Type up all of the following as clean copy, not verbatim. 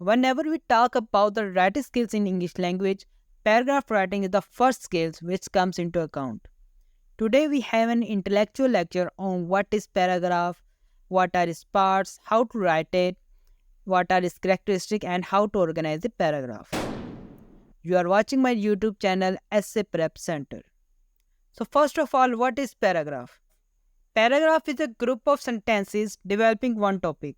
Whenever we talk about the writing skills in English language, paragraph writing is the first skill which comes into account. Today we have an intellectual lecture on what is paragraph, what are its parts, how to write it, what are its characteristics and how to organize the paragraph. You are watching my YouTube channel Essay Prep Center. So first of all, what is paragraph? Paragraph is a group of sentences developing one topic.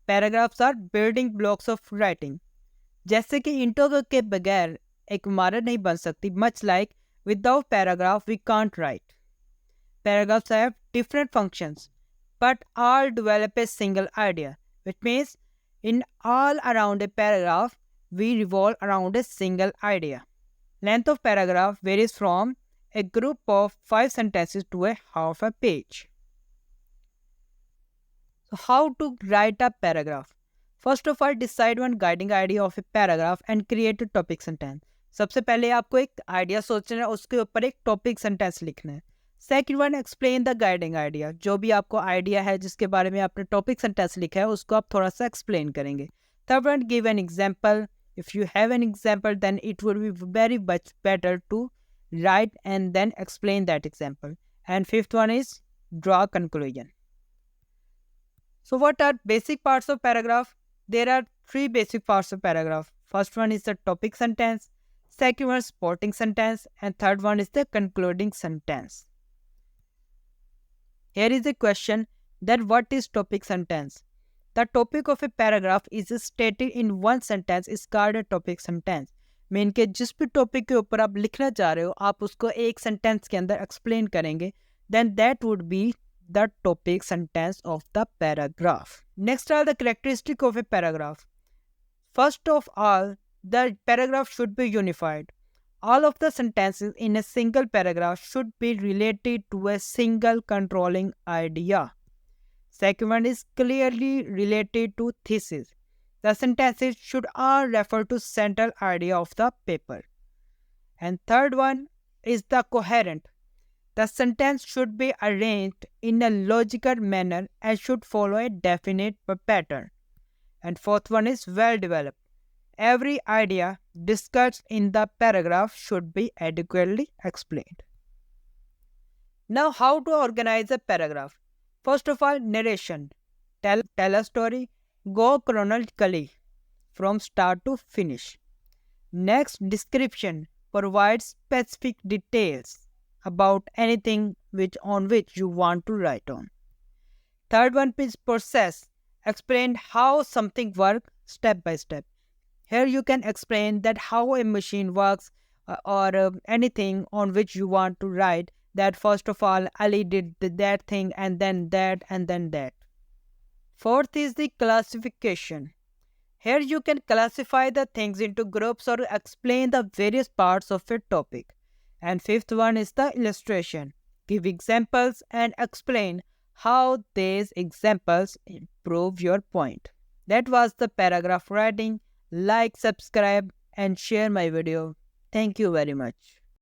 Paragraphs are building blocks of writing. जैसे कि intro के बगैर एक इमारत नहीं बन सकती, much like without paragraph we can't write. Paragraphs have different functions, but all develop a single idea, which means in all around a paragraph, we revolve around a single idea. Length of paragraph varies from a group of 5 sentences to a half a page. So how to write a paragraph? First of all, decide one guiding idea of a paragraph and create a topic sentence. सबसे पहले आपको एक idea सोचना है, उसके ऊपर एक topic sentence लिखना है. Second one, explain the guiding idea. जो भी आपको आइडिया है जिसके बारे में आपने टॉपिक सेंटेंस लिखा है उसको आप थोड़ा सा एक्सप्लेन करेंगे. Third one, give an example. If you have an example then it would be very much better to write and then explain that example. And fifth one is draw conclusion. So what are basic parts of paragraph? There are 3 basic parts of paragraph. First one is the topic sentence, second one is supporting sentence, and third one is the concluding sentence. Here is a question that what is topic sentence? The topic of a paragraph is stated in one sentence is called a topic sentence. Main के जिस भी topic के ऊपर आप लिखना चाह रहे हो आप उसको एक सेंटेंस के अंदर एक्सप्लेन करेंगे, then that would be the topic sentence of the paragraph. Next are the characteristic of a paragraph. First of all, the paragraph should be unified. All of the sentences in a single paragraph should be related to a single controlling idea. Second one is clearly related to thesis. The sentences should all refer to central idea of the paper. And third one is the coherent. The sentence should be arranged in a logical manner and should follow a definite pattern. And fourth one is well developed. Every idea discussed in the paragraph should be adequately explained. Now, how to organize a paragraph? First of all, narration. Tell a story. Go chronologically from start to finish. Next, description. Provide specific details about anything on which you want to write on. Third one is process. Explain how something works step by step. Here you can explain that how a machine works or anything on which you want to write, that first of all Ali did that thing and then that and then that. Fourth is the classification. Here you can classify the things into groups or explain the various parts of a topic. And fifth one is the illustration. Give examples and explain how these examples prove your point. That was the paragraph writing. Like, subscribe and share my video. Thank you very much.